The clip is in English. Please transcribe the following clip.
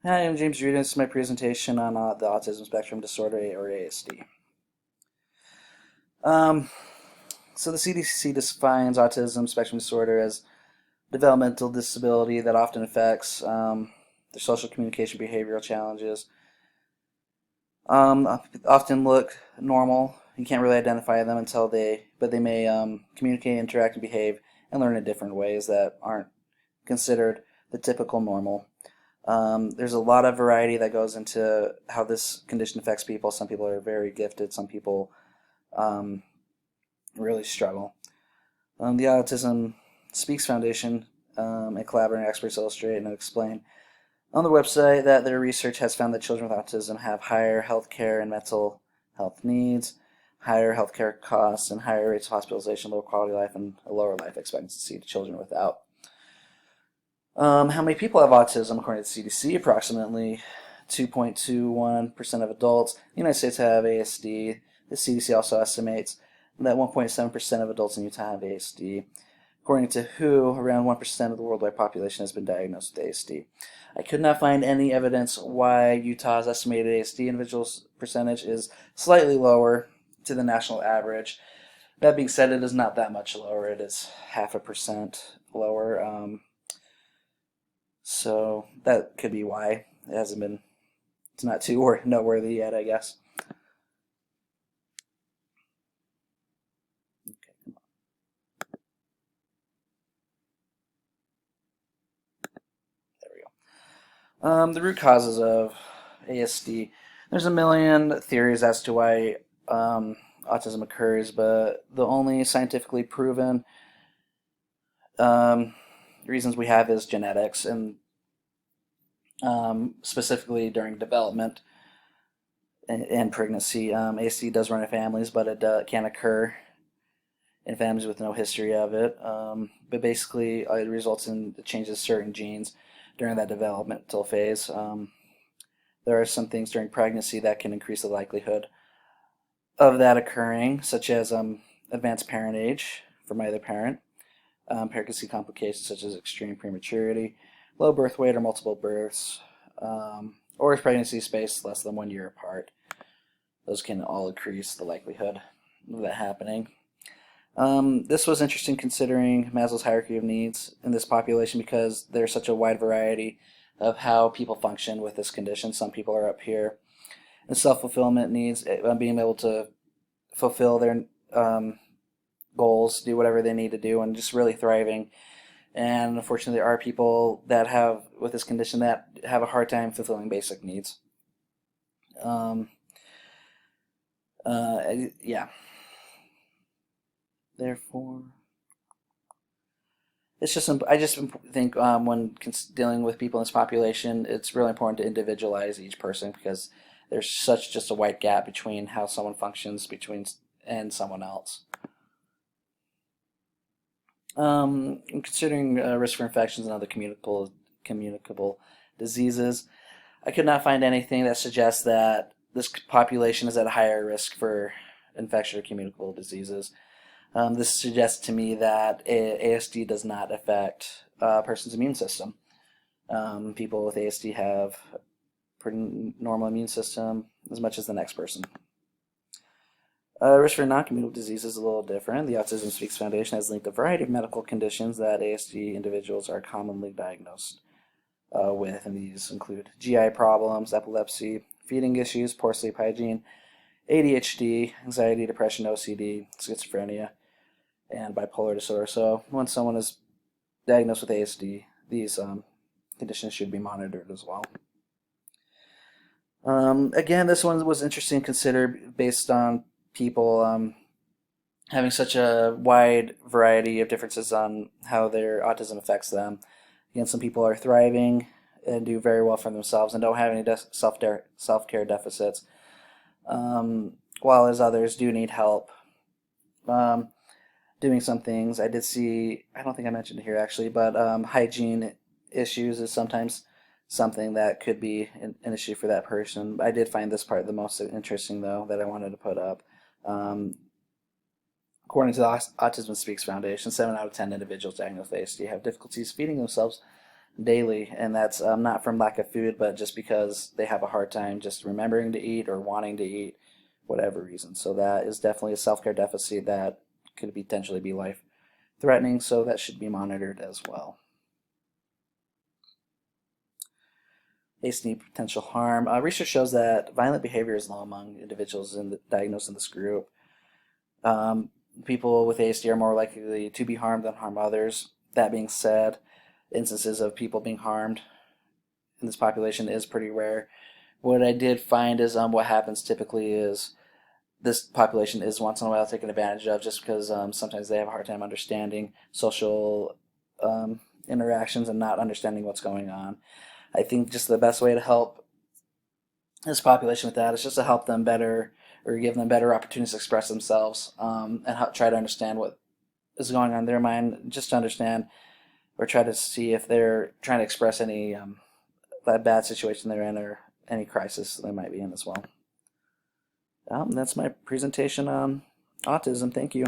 Hi, I'm James Reed, and this is my presentation on the autism spectrum disorder, or ASD. Um, so the CDC defines autism spectrum disorder as developmental disability that often affects their social communication behavioral challenges. Often look normal. You can't really identify them but they may communicate, interact, and behave and learn in different ways that aren't considered the typical normal. There's a lot of variety that goes into how this condition affects people. Some people are very gifted. Some people um, really struggle. The Autism Speaks Foundation and collaborating experts illustrate and explain on the website that their research has found that children with autism have higher healthcare and mental health needs, higher healthcare costs, and higher rates of hospitalization, lower quality of life, and a lower life expectancy to children without. How many people have autism? According to the CDC, approximately 2.21% of adults in the United States have ASD. The CDC also estimates that 1.7% of adults in Utah have ASD. According to WHO, around 1% of the worldwide population has been diagnosed with ASD. I could not find any evidence why Utah's estimated ASD individuals percentage is slightly lower to the national average. That being said, it is not that much lower. It is 0.5% lower. So that could be why it's not too noteworthy yet, I guess. Okay, there we go. The root causes of ASD. There's a million theories as to why autism occurs, but the only scientifically proven reasons we have is genetics, and specifically during development and pregnancy. ASD does run in families, but it can occur in families with no history of it. But basically, it results in the changes of certain genes during that developmental phase. There are some things during pregnancy that can increase the likelihood of that occurring, such as advanced parent age from either parent, pregnancy complications such as extreme prematurity, low birth weight or multiple births, or if pregnancy spaced less than 1 year apart. Those can all increase the likelihood of that happening. This was interesting considering Maslow's hierarchy of needs in this population because there's such a wide variety of how people function with this condition. Some people are up here in self-fulfillment needs, being able to fulfill their goals, do whatever they need to do, and just really thriving. And unfortunately, there are people that have with this condition that have a hard time fulfilling basic needs. Yeah. Therefore, it's just I just think when dealing with people in this population, it's really important to individualize each person because there's such just a wide gap between how someone functions and someone else. Considering risk for infections and other communicable diseases, I could not find anything that suggests that this population is at a higher risk for infection or communicable diseases. This suggests to me that ASD does not affect a person's immune system. People with ASD have a pretty normal immune system as much as the next person. Risk for non-communicable disease is a little different. The Autism Speaks Foundation has linked a variety of medical conditions that ASD individuals are commonly diagnosed with, and these include GI problems, epilepsy, feeding issues, poor sleep hygiene, ADHD, anxiety, depression, OCD, schizophrenia, and bipolar disorder. So when someone is diagnosed with ASD, these conditions should be monitored as well. Again, this one was interesting to consider based on people having such a wide variety of differences on how their autism affects them. Again, some people are thriving and do very well for themselves and don't have any self-care deficits, while as others do need help doing some things. I did see, I don't think I mentioned it here actually, but hygiene issues is sometimes something that could be an issue for that person. I did find this part the most interesting, though, that I wanted to put up. According to the Autism Speaks Foundation, 7 out of 10 individuals diagnosed with ASD have difficulties feeding themselves daily, and that's not from lack of food, but just because they have a hard time just remembering to eat or wanting to eat, whatever reason. So that is definitely a self-care deficit that could potentially be life-threatening, so that should be monitored as well. ASD potential harm. Research shows that violent behavior is low among individuals diagnosed in this group. Um, People with ASD are more likely to be harmed than harm others. That being said, instances of people being harmed in this population is pretty rare. What I did find is what happens typically is this population is once in a while taken advantage of just because sometimes they have a hard time understanding social interactions and not understanding what's going on. I think just the best way to help this population with that is just to help them better or give them better opportunities to express themselves and try to understand what is going on in their mind, just to understand or try to see if they're trying to express any that bad situation they're in or any crisis they might be in as well. That's my presentation on autism. Thank you.